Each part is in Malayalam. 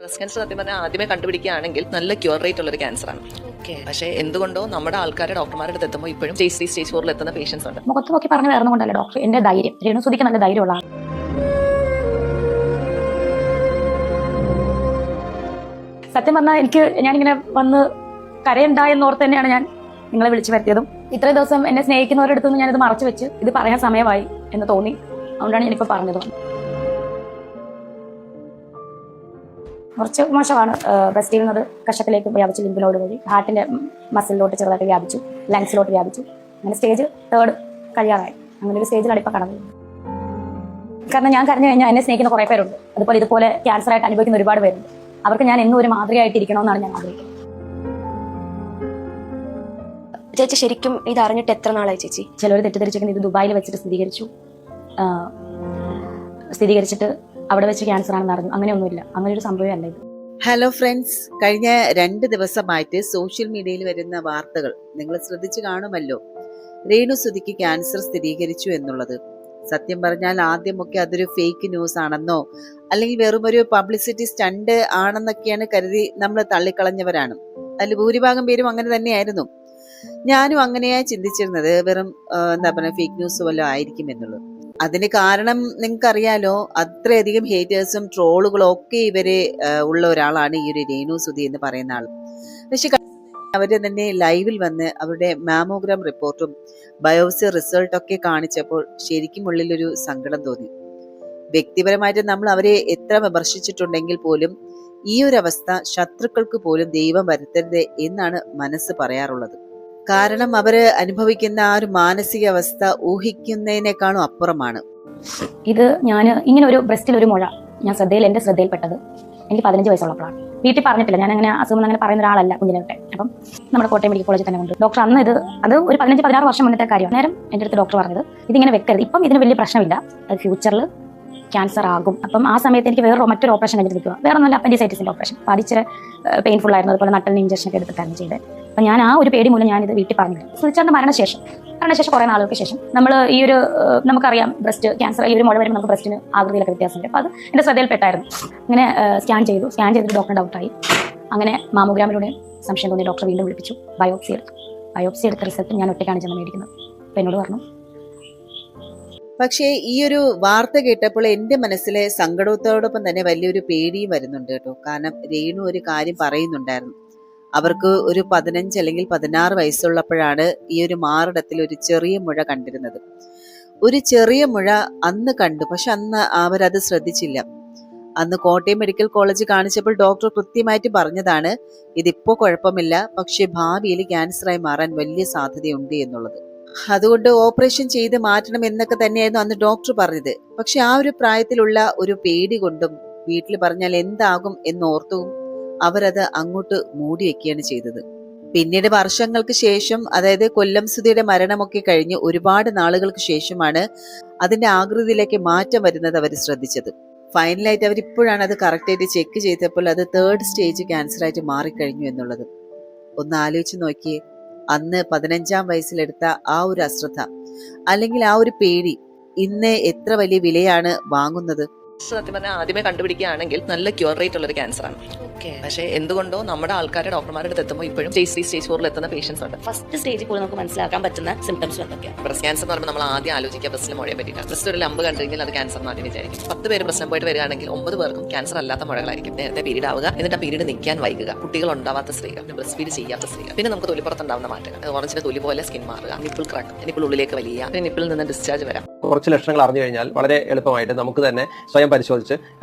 ബ്രസ്റ്റ് ക്യാൻസർ സത്യം പറഞ്ഞാൽ ആദ്യമേ കണ്ടുപിടിക്കുകയാണെങ്കിൽ നല്ല ക്യൂർ റേറ്റ് ഉള്ള ഒരു ക്യാൻസറാണ്. പക്ഷേ എന്തുകൊണ്ടോ നമ്മുടെ ആൾക്കാരെ ഡോക്ടർമാരുടെ അടുത്ത് എത്തുമ്പോൾ ഇപ്പോഴും സ്റ്റേജ് 4 എത്തുന്ന പേഷ്യൻസ് ഉണ്ട്. മുഖത്ത് നോക്കി പറഞ്ഞു വരുന്നതുകൊണ്ടല്ലേ ഡോക്ടർ. എന്റെ ധൈര്യം രേണുസുതിക്ക് നല്ല ധൈര്യമുള്ള ആൾ. സത്യം പറഞ്ഞാൽ ഞാനിങ്ങനെ വന്ന് കരയുണ്ടായെന്നോർത്ത് തന്നെയാണ് ഞാൻ നിങ്ങളെ വിളിച്ചു വരുത്തിയതും. ഇത്രയും ദിവസം എന്നെ സ്നേഹിക്കുന്നവരുടെ അടുത്ത് നിന്ന് ഞാനിത് മറച്ചു വെച്ച് ഇത് പറയാൻ സമയമായി എന്ന് തോന്നി. അതുകൊണ്ടാണ് ഞാനിപ്പോൾ പറഞ്ഞത്. കുറച്ച് മോശമാണ്. ബ്രസ്റ്റിൽ നിന്നത് കഷത്തിലേക്ക് വ്യാപിച്ചു, ലിംബിനോട് വഴി ഹാർട്ടിന്റെ മസിലിലോട്ട് ചെറുതായിട്ട് വ്യാപിച്ചു, ലങ്സിലോട്ട് വ്യാപിച്ചു. അങ്ങനെ സ്റ്റേജ് 3 കഴിയാറായി. അങ്ങനെ ഒരു സ്റ്റേജിലാണ് ഇപ്പം കടന്നത്. കാരണം ഞാൻ കരഞ്ഞു കഴിഞ്ഞാൽ എന്നെ സ്നേഹിക്കുന്ന കുറേ പേരുണ്ട്. അതുപോലെ ഇതുപോലെ ക്യാൻസർ ആയിട്ട് അനുഭവിക്കുന്ന ഒരുപാട് പേരുണ്ട്. അവർക്ക് ഞാൻ എന്നും ഒരു മാതൃകയായിട്ടിരിക്കണമെന്നാണ് ഞാൻ ആഗ്രഹിക്കുന്നത്. ചേച്ചി ശരിക്കും ഇത് അറിഞ്ഞിട്ട് എത്ര നാളായി ചേച്ചി? ചിലർ തെറ്റിദ്ധരിച്ചിരിക്കുന്നത് ഇത് ദുബായിൽ വെച്ചിട്ട് സ്ഥിരീകരിച്ചിട്ട് അവിടെ വെച്ച് ക്യാൻസർ ആണെന്ന് അറിഞ്ഞു. അങ്ങനെയൊന്നുമില്ല, അങ്ങനെ ഒരു സംഭവമല്ല ഇത്. ഹലോ ഫ്രണ്ട്സ്, കഴിഞ്ഞ 2 ദിവസമായിട്ട് സോഷ്യൽ മീഡിയയിൽ വരുന്ന വാർത്തകൾ നിങ്ങൾ ശ്രദ്ധിച്ചു കാണുമല്ലോ. രേണുസുതിക്ക് ക്യാൻസർ സ്ഥിരീകരിച്ചു എന്നുള്ളത്. സത്യം പറഞ്ഞാൽ ആദ്യമൊക്കെ അതൊരു ഫേക്ക് ന്യൂസ് ആണെന്നോ അല്ലെങ്കിൽ വെറും ഒരു പബ്ലിസിറ്റി സ്റ്റണ്ട് ആണെന്നൊക്കെയാണ് കരുതി നമ്മൾ തള്ളിക്കളഞ്ഞവരാണ്. അതിൽ ഭൂരിഭാഗം പേരും അങ്ങനെ തന്നെയായിരുന്നു. ഞാനും അങ്ങനെയാ ചിന്തിച്ചിരുന്നത്, വെറും ഫേക്ക് ന്യൂസ് വല്ലതും ആയിരിക്കും എന്നുള്ളത്. അതിന് കാരണം നിങ്ങൾക്കറിയാലോ, അത്രയധികം ഹേറ്റേഴ്സും ട്രോളുകളും ഒക്കെ ഇവര് ഉള്ള ഒരാളാണ് ഈ ഒരു രേണുസുതി എന്ന് പറയുന്ന ആൾ. പക്ഷെ അവര് തന്നെ ലൈവിൽ വന്ന് അവരുടെ മാമോഗ്രാം റിപ്പോർട്ടും ബയോപ്സി റിസൾട്ടൊക്കെ കാണിച്ചപ്പോൾ ശരിക്കും ഉള്ളിലൊരു സങ്കടം തോന്നി. വ്യക്തിപരമായിട്ട് നമ്മൾ അവരെ എത്ര വിമർശിച്ചിട്ടുണ്ടെങ്കിൽ പോലും ഈ ഒരു അവസ്ഥ ശത്രുക്കൾക്ക് പോലും ദൈവം വരുത്തരുത് എന്നാണ് മനസ്സ് പറയാറുള്ളത്. കാരണം അവര് അനുഭവിക്കുന്ന ആ ഒരു മാനസികാവസ്ഥ ഊഹിക്കുന്നതിനേക്കാളും അപ്പുറമാണ്. ഇത് ഞാൻ ഇങ്ങനെ ഒരു ബ്രസ്റ്റിൽ ഒരു മുഴ എന്റെ ശ്രദ്ധയിൽപ്പെട്ടത് എനിക്ക് 15 വയസ്സുള്ളപ്പോഴാണ്. വീട്ടിൽ പറഞ്ഞിട്ടില്ല. ഞാൻ അങ്ങനെ അസുഖം അങ്ങനെ പറയുന്ന ഒരാളല്ല കുഞ്ഞിനൊക്കെ. അപ്പം നമ്മുടെ കോട്ടയം മെഡിക്കൽ കോളേജിൽ തന്നെ ഉണ്ട് ഡോക്ടർ. അന്ന് അത് ഒരു 15-16 വർഷം മുന്നത്തെ കാര്യമാണ്. നേരം എൻ്റെ അടുത്ത് ഡോക്ടർ പറഞ്ഞത് ഇതിങ്ങനെ വെക്കരുത്, ഇപ്പം ഇതിന് വലിയ പ്രശ്നമില്ല, അത് ഫ്യൂച്ചറിൽ ക്യാൻസർ ആകും. അപ്പം ആ സമയത്ത് എനിക്ക് മറ്റൊരു ഓപ്പറേഷൻ കഴിഞ്ഞിരിക്കുക, വേറെ നല്ല അപ്പൻഡിസൈറ്റിസിന്റെ ഓപ്പറേഷൻ. അപ്പോൾ അതിച്ചിരി പെയിൻഫുൾ ആയിരുന്നു. അതുപോലെ നട്ടലിന് ഇഞ്ചക്ഷൻ ഒക്കെ എടുത്തിട്ടാണ് ചെയ്തത്. അപ്പം ഞാൻ ആ ഒരു പേടി മൂലം ഞാനിത് വീട്ടിൽ പറഞ്ഞില്ല. സുധിച്ചേട്ടൻ്റെ മരണശേഷം കുറേ നാളുകൾക്ക് ശേഷം നമ്മൾ ഈ ഒരു നമുക്കറിയാം ബ്രസ്റ്റ് ക്യാൻസർ ഈ ഒരു മുഴ വരുമ്പോൾ നമുക്ക് ബ്രസ്റ്റിന് ആകൃതിയിലൊക്കെ വ്യത്യാസമുണ്ട്. അപ്പോൾ അത് എൻ്റെ ശ്രദ്ധയിൽപ്പെട്ടായിരുന്നു. അങ്ങനെ സ്കാൻ ചെയ്തിട്ട് ഡോക്ടർ ഡൗട്ടായി. അങ്ങനെ മാമോഗ്രാമിലൂടെ സംശയം തോന്നി. ഡോക്ടർ വീണ്ടും വിളിപ്പിച്ചു. ബയോപ്സി എടുത്ത റിസൾട്ട് ഞാൻ ഒറ്റയ്ക്കാണ് ചെന്ന് മേടിക്കുന്നത്. അപ്പോൾ എന്നോട് പറഞ്ഞു. പക്ഷേ ഈ ഒരു വാർത്ത കേട്ടപ്പോൾ എൻ്റെ മനസ്സിലെ സങ്കടത്തോടൊപ്പം തന്നെ വലിയൊരു പേടിയും വരുന്നുണ്ട് കേട്ടോ. കാരണം രേണു ഒരു കാര്യം പറയുന്നുണ്ടായിരുന്നു. അവർക്ക് ഒരു 15 അല്ലെങ്കിൽ 16 വയസ്സുള്ളപ്പോഴാണ് ഈ ഒരു മാറിടത്തിൽ ഒരു ചെറിയ മുഴ കണ്ടിരുന്നത്. ഒരു ചെറിയ മുഴ അന്ന് കണ്ടു, പക്ഷെ അന്ന് അവരത് ശ്രദ്ധിച്ചില്ല. അന്ന് കോട്ടയം മെഡിക്കൽ കോളേജ് കാണിച്ചപ്പോൾ ഡോക്ടർ കൃത്യമായിട്ട് പറഞ്ഞതാണ്, ഇതിപ്പോ കുഴപ്പമില്ല, പക്ഷെ ഭാവിയിൽ ക്യാൻസറായി മാറാൻ വലിയ സാധ്യതയുണ്ട് എന്നുള്ളത്. അതുകൊണ്ട് ഓപ്പറേഷൻ ചെയ്ത് മാറ്റണം എന്നൊക്കെ തന്നെയായിരുന്നു അന്ന് ഡോക്ടർ പറഞ്ഞത്. പക്ഷെ ആ ഒരു പ്രായത്തിലുള്ള ഒരു പേടി കൊണ്ടും വീട്ടിൽ പറഞ്ഞാൽ എന്താകും എന്നോർത്തും അവരത് അങ്ങോട്ട് മൂടി വെക്കുകയാണ് ചെയ്തത്. പിന്നീട് വർഷങ്ങൾക്ക് ശേഷം, അതായത് കൊല്ലം സുധിയുടെ മരണമൊക്കെ കഴിഞ്ഞ് ഒരുപാട് നാളുകൾക്ക് ശേഷമാണ് അതിന്റെ ആകൃതിയിലേക്ക് മാറ്റം വരുന്നത് അവർ ശ്രദ്ധിച്ചത്. ഫൈനലായിട്ട് അവരിപ്പോഴാണ് അത് കറക്റ്റായിട്ട് ചെക്ക് ചെയ്തപ്പോൾ അത് 3rd സ്റ്റേജ് ക്യാൻസർ ആയിട്ട് മാറിക്കഴിഞ്ഞു എന്നുള്ളത്. ഒന്ന് ആലോചിച്ച് നോക്കിയേ, അന്ന് 15-ാം വയസ്സിലെടുത്ത ആ ഒരു അശ്രദ്ധ അല്ലെങ്കിൽ ആ ഒരു പേടി ഇന്ന് എത്ര വലിയ വിലയാണ് വാങ്ങുന്നത്. സത്യം പറഞ്ഞാൽ ആദ്യമേ കണ്ടുപിടിക്കുകയാണെങ്കിൽ നല്ല ക്യൂർ റേറ്റ് ഉള്ള ഒരു ക്യാൻസറാണ്. പക്ഷേ എന്തുകൊണ്ടോ നമ്മുടെ ആൾക്കാരെ ഡോക്ടർമാരുടെ അടുത്ത് എത്തുമ്പോൾ ഇപ്പോഴും സ്റ്റേജ് 4 എത്തുന്ന പേഷ്യൻസ് ഉണ്ട്. ഫസ്റ്റ് സ്റ്റേജിൽ പോലും നമുക്ക് മനസ്സിലാക്കാൻ പറ്റുന്ന സിംറ്റംസ് എന്തൊക്കെയാണ്? ബ്രസ്റ്റ് ക്യാൻസർ എന്ന് പറയുമ്പോൾ നമ്മൾ ആദ്യം ആലോചിക്കുക ബ്രസ്റ്റിലെ മുഴയെ പറ്റിയിട്ടാണ്. ബ്രസ്റ്റ് ഒരു ലംബ് കണ്ടുകഴിഞ്ഞാൽ അത് ക്യാൻസർ ആദ്യം വിചാരിക്കും. 10 പേര് പ്രശ്നം പോയിട്ട് വരികയാണെങ്കിൽ 9 പേർക്കും ക്യാൻസർ അല്ലാത്ത മുഴകളായിരിക്കും. നേരത്തെ പീരീഡ് ആവുക, എന്നിട്ട് ആ പീരീഡ് നിൽക്കാൻ വൈകുക, കുട്ടികൾ ഉണ്ടാവാത്ത സ്ത്രീകൾ, ബ്രസ്റ്റ് ഫീഡ് ചെയ്യാത്ത സ്ത്രീകൾ, പിന്നെ നമുക്ക് തൊലിപ്പുറത്തുണ്ടാവുന്ന മാറ്റങ്ങൾ, ഓറഞ്ചിന്റെ തൊലി പോലെ സ്കിൻ മാറുക, നിപ്പിൾ ക്രാക്ക്, നിപ്പിൾ ഉള്ളിലേക്ക് വലിയ, പിന്നെ നിപ്പിളിൽ നിന്ന് ഡിസ്ചാർജ് വരാം. കുറച്ച് ലക്ഷണങ്ങൾ അറിഞ്ഞു കഴിഞ്ഞാൽ വളരെ എളുപ്പമായിട്ട് നമുക്ക് തന്നെ സ്വയം പരിശോധിച്ച്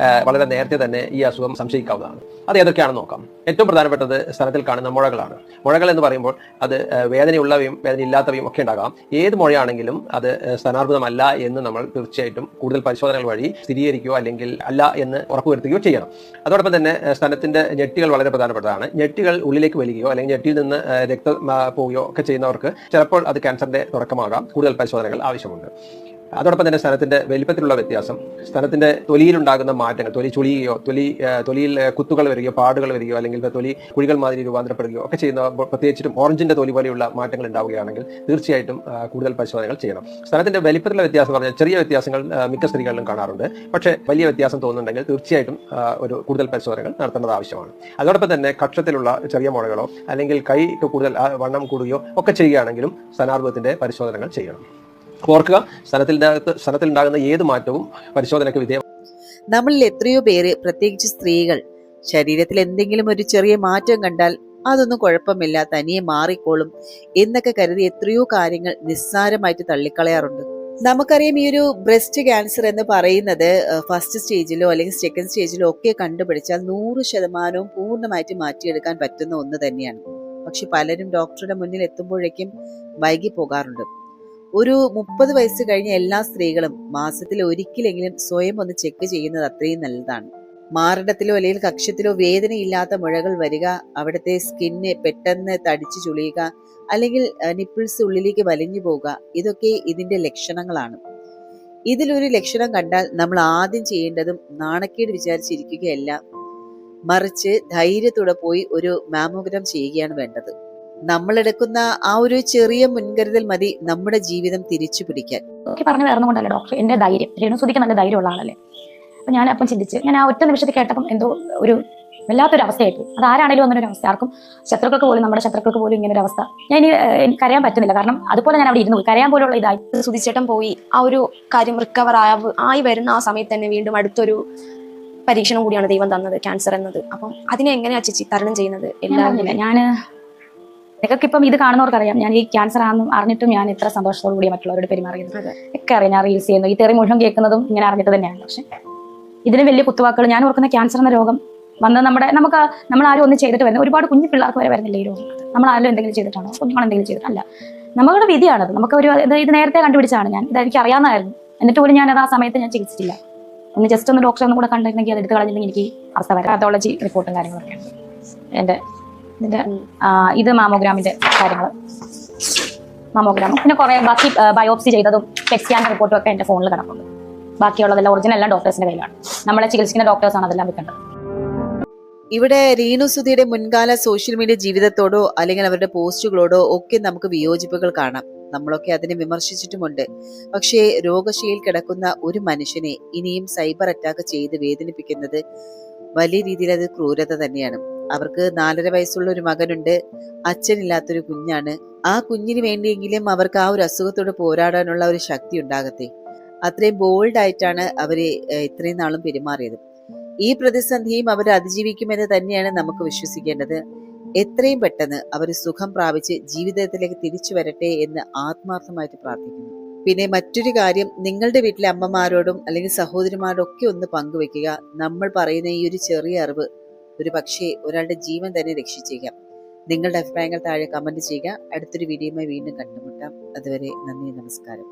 വളരെ നേരത്തെ തന്നെ ഈ അസുഖം സംശയിക്കാവുന്നതാണ്. അത് ഏതൊക്കെയാണെന്ന് നോക്കാം. ഏറ്റവും പ്രധാനപ്പെട്ടത് സ്ഥലത്തിൽ കാണുന്ന മുഴകളാണ്. മുഴകൾ എന്ന് പറയുമ്പോൾ അത് വേദനയുള്ളവയും വേദനയില്ലാത്തവയും ഒക്കെ ഉണ്ടാകാം. ഏത് മുഴയാണെങ്കിലും അത് സ്തനാർബുദമല്ല എന്ന് നമ്മൾ തീർച്ചയായിട്ടും കൂടുതൽ പരിശോധനകൾ വഴി സ്ഥിരീകരിക്കുകയോ അല്ലെങ്കിൽ അല്ല എന്ന് ഉറപ്പുവരുത്തുകയോ ചെയ്യണം. അതോടൊപ്പം തന്നെ സ്തനത്തിന്റെ ഞെട്ടികൾ വളരെ പ്രധാനപ്പെട്ടതാണ്. ഞെട്ടികൾ ഉള്ളിലേക്ക് വലിക്കുകയോ അല്ലെങ്കിൽ ഞെട്ടിയിൽ നിന്ന് രക്തം പോവുകയോ ഒക്കെ ചെയ്യുന്നവർക്ക് ചിലപ്പോൾ അത് ക്യാൻസറിന്റെ തുടക്കമാകാം. കൂടുതൽ പരിശോധനകൾ ആവശ്യമുണ്ട്. അതോടൊപ്പം തന്നെ സ്തനത്തിന്റെ വലിപ്പത്തിലുള്ള വ്യത്യാസം, സ്തനത്തിന്റെ തൊലിയിലുണ്ടാകുന്ന മാറ്റങ്ങൾ, തൊലി ചുളിയുകയോ തൊലിയിൽ കുത്തുകൾ വരികയോ പാടുകൾ വരികയോ അല്ലെങ്കിൽ തൊലി കുഴികൾ മാതിരി രൂപാന്തരപ്പെടുകയോ ഒക്കെ ചെയ്യുന്ന, പ്രത്യേകിച്ചും ഓറഞ്ചിന്റെ തൊലി പോലെയുള്ള മാറ്റങ്ങൾ ഉണ്ടാവുകയാണെങ്കിൽ തീർച്ചയായിട്ടും കൂടുതൽ പരിശോധനകൾ ചെയ്യണം. സ്തനത്തിന്റെ വലിപ്പത്തിലുള്ള വ്യത്യാസം പറഞ്ഞാൽ ചെറിയ വ്യത്യാസങ്ങൾ മിക്ക സ്ത്രീകളിലും കാണാറുണ്ട്. പക്ഷേ വലിയ വ്യത്യാസം തോന്നുന്നുണ്ടെങ്കിൽ തീർച്ചയായിട്ടും ഒരു കൂടുതൽ പരിശോധനകൾ നടത്തേണ്ടത് ആവശ്യമാണ്. അതോടൊപ്പം തന്നെ കക്ഷത്തിലുള്ള ചെറിയ മുഴകളോ അല്ലെങ്കിൽ കൈക്ക് കൂടുതൽ വണ്ണം കൂടുകയോ ഒക്കെ ചെയ്യുകയാണെങ്കിലും സ്തനാർബുദത്തിന്റെ പരിശോധനകൾ ചെയ്യണം. ഓർക്കുക, സ്തനത്തിലുണ്ടാകുന്ന ഏത് മാറ്റവും പരിശോധനയ്ക്ക് വിധേയം. നമ്മളിൽ എത്രയോ പേര്, പ്രത്യേകിച്ച് സ്ത്രീകൾ, ശരീരത്തിൽ എന്തെങ്കിലും ഒരു ചെറിയ മാറ്റം കണ്ടാൽ അതൊന്നും കുഴപ്പമില്ല, തനിയെ മാറിക്കോളും എന്നൊക്കെ കരുതി എത്രയോ കാര്യങ്ങൾ നിസ്സാരമായിട്ട് തള്ളിക്കളയാറുണ്ട്. നമുക്കറിയാം, ഈ ഒരു ബ്രസ്റ്റ് ക്യാൻസർ എന്ന് പറയുന്നത് ഫസ്റ്റ് സ്റ്റേജിലോ അല്ലെങ്കിൽ സെക്കൻഡ് സ്റ്റേജിലോ ഒക്കെ കണ്ടുപിടിച്ചാൽ 100% പൂർണ്ണമായിട്ട് മാറ്റിയെടുക്കാൻ പറ്റുന്ന ഒന്ന് തന്നെയാണ്. പക്ഷെ പലരും ഡോക്ടറുടെ മുന്നിൽ എത്തുമ്പോഴേക്കും വൈകി പോകാറുണ്ട്. ഒരു 30 വയസ്സ് കഴിഞ്ഞ എല്ലാ സ്ത്രീകളും മാസത്തിൽ ഒരിക്കലെങ്കിലും സ്വയം ഒന്ന് ചെക്ക് ചെയ്യുന്നത് അത്രയും നല്ലതാണ്. മാറിടത്തിലോ അല്ലെങ്കിൽ കക്ഷത്തിലോ വേദനയില്ലാത്ത മുഴകൾ വരിക, അവിടുത്തെ സ്കിന്ന് പെട്ടെന്ന് തടിച്ചു ചുളിയുക, അല്ലെങ്കിൽ നിപ്പിൾസ് ഉള്ളിലേക്ക് വലിഞ്ഞു പോവുക, ഇതൊക്കെ ഇതിന്റെ ലക്ഷണങ്ങളാണ്. ഇതിലൊരു ലക്ഷണം കണ്ടാൽ നമ്മൾ ആദ്യം ചെയ്യേണ്ടതും നാണക്കേട് വിചാരിച്ചിരിക്കുകയല്ല, മറിച്ച് ധൈര്യത്തോടെ പോയി ഒരു മാമോഗ്രാം ചെയ്യുകയാണ് വേണ്ടത്. നമ്മളെടുക്കുന്ന ആ ഒരു ചെറിയ മുൻകരുതൽ മതി നമ്മുടെ ജീവിതം തിരിച്ചു പിടിക്കാൻ. പറഞ്ഞു വേർന്നുകൊണ്ടല്ലേ ഡോക്ടർ, എന്റെ ധൈര്യം, രേണുസുതിക്ക് നല്ല ധൈര്യമുള്ള ആളല്ലേ. അപ്പൊ ഞാൻ അപ്പം ചിന്തിച്ച്, ഞാൻ ആ ഒറ്റ നിമിഷത്തിൽ കേട്ടപ്പം എന്തോ ഒരു വല്ലാത്തൊരു അവസ്ഥയായിട്ട്, അത് ആരാണെങ്കിലും അങ്ങനെ ഒരു അവസ്ഥ, ആർക്കും ശത്രുക്കൾക്ക് പോലും, നമ്മുടെ ശത്രുക്കൾക്ക് പോലും ഇങ്ങനെ ഒരു അവസ്ഥ. ഞാൻ എനിക്ക് കരയാൻ പറ്റുന്നില്ല, കാരണം അതുപോലെ ഞാൻ അവിടെ ഇരുന്നു പോയി, കരയാൻ പോലുള്ള ഇതായി. സുധിച്ചേട്ടൻ പോയി ആ ഒരു കാര്യം റിക്കവർ ആയി വരുന്ന ആ സമയത്ത് തന്നെ വീണ്ടും അടുത്തൊരു പരീക്ഷണം കൂടിയാണ് ദൈവം തന്നത്, ക്യാൻസർ എന്നത്. അപ്പം അതിനെ എങ്ങനെയാ ചേച്ചി തരണം ചെയ്യുന്നത്? ഞാൻ നിങ്ങൾക്ക് ഇപ്പം ഇത് കാണുന്നവർക്കറിയാം, ഞാൻ ഈ ക്യാൻസർ ആണെന്ന് അറിഞ്ഞിട്ടും ഞാൻ ഇത്ര സന്തോഷത്തോടു കൂടി മറ്റുള്ളവരോട് പെരുമാറിയത് ഒക്കെ അറിയാം. ഞാൻ റീൽസ് ചെയ്യുന്നു, ഈ തെറി മുഴുവൻ കേൾക്കുന്നതും ഇങ്ങനെ അറിഞ്ഞിട്ട് തന്നെയാണ്. പക്ഷെ ഇതിന് വലിയ കുത്തുവാക്കുകൾ, ഞാൻ ഓർക്കുന്ന ക്യാൻസർ എന്ന രോഗം വന്ന് നമ്മളാരും ഒന്നും ചെയ്തിട്ട് വരുന്നത്, ഒരുപാട് കുഞ്ഞു പിള്ളേർക്ക് വരെ വരുന്നില്ല ഈ രോഗം. നമ്മളാരും എന്തെങ്കിലും ചെയ്തിട്ടാണോ, കുഞ്ഞുങ്ങൾ എന്തെങ്കിലും ചെയ്തിട്ടല്ല, നമ്മുടെ വിധിയാണത്. നമുക്ക് ഒരു ഇത് നേരത്തെ കണ്ടുപിടിച്ചാണ്, ഞാൻ ഇതെനിക്ക് അറിയാവുന്നതായിരുന്നു. എന്നിട്ട് പോലും ഞാനത് ആ സമയത്ത് ഞാൻ ചികിത്സിച്ചില്ല. ഒന്ന് ജസ്റ്റ് ഒന്ന് ഡോക്ടറെ ഒന്നും കൂടെ കണ്ടിരുന്നെങ്കിൽ അത് എടുത്ത് കളഞ്ഞില്ലെങ്കിൽ എനിക്ക് അവസ്ഥ വരാം. പാത്തോളജി റിപ്പോർട്ടും കാര്യങ്ങളൊക്കെയാണ് ഇതിന്റെ ഇത് മാമോഗ്രാമിന്റെ കാര്യങ്ങൾ, മാമോഗ്രാം, പിന്നെ കുറെ ബാക്കി ബയോപ്സി ചെയ്തതും പെറ്റ് സ്കാൻ റിപ്പോർട്ടും ഒക്കെ എന്റെ ഫോണിൽ കിടപ്പുണ്ട്. ബാക്കിയുള്ളതെല്ലാം ഒറിജിനൽ എല്ലാം ഡോക്ടേഴ്സിന്റെ കയ്യിലാണ്. നമ്മളെ ചികിത്സിക്കുന്ന ഡോക്ടേഴ്സാണ് അതെല്ലാം വെക്കേണ്ടത്. ഇവിടെ രേണുസുധിയുടെ മുൻകാല സോഷ്യൽ മീഡിയ ജീവിതത്തോടോ അല്ലെങ്കിൽ അവരുടെ പോസ്റ്റുകളോടോ ഒക്കെ നമുക്ക് വിയോജിപ്പുകൾ കാണാം. നമ്മളൊക്കെ അതിനെ വിമർശിച്ചിട്ടുമുണ്ട്. പക്ഷേ രോഗശൈലിയിൽ കിടക്കുന്ന ഒരു മനുഷ്യനെ ഇനിയും സൈബർ അറ്റാക്ക് ചെയ്ത് വേദനിപ്പിക്കുന്നത് വലിയ രീതിയിൽ അത് ക്രൂരത തന്നെയാണ്. അവർക്ക് 4.5 വയസ്സുള്ള ഒരു മകനുണ്ട്, അച്ഛനില്ലാത്തൊരു കുഞ്ഞാണ്. ആ കുഞ്ഞിന് വേണ്ടിയെങ്കിലും അവർക്ക് ആ ഒരു അസുഖത്തോട് പോരാടാനുള്ള ഒരു ശക്തി ഉണ്ടാകട്ടെ. അത്രയും ബോൾഡായിട്ടാണ് അവര് ഇത്രയും നാളും പെരുമാറിയത്. ഈ പ്രതിസന്ധിയും അവർ അതിജീവിക്കുമെന്ന് തന്നെയാണ് നമുക്ക് വിശ്വസിക്കേണ്ടത്. എത്രയും പെട്ടെന്ന് അവർ സുഖം പ്രാപിച്ച് ജീവിതത്തിലേക്ക് തിരിച്ചു വരട്ടെ എന്ന് ആത്മാർത്ഥമായിട്ട് പ്രാർത്ഥിക്കുന്നു. പിന്നെ മറ്റൊരു കാര്യം, നിങ്ങളുടെ വീട്ടിലെ അമ്മമാരോടും അല്ലെങ്കിൽ സഹോദരിമാരോടും ഒക്കെ ഒന്ന് പങ്കുവെക്കുക. നമ്മൾ പറയുന്ന ഈ ഒരു ചെറിയ അറിവ് ഒരു പക്ഷേ ഒരാളുടെ ജീവൻ തന്നെ രക്ഷിച്ചേക്കാം. നിങ്ങളുടെ അഭിപ്രായങ്ങൾ താഴെ കമന്റ് ചെയ്യുക. അടുത്തൊരു വീഡിയോയുമായി വീണ്ടും കണ്ടുമുട്ടാം. അതുവരെ നന്ദി, നമസ്കാരം.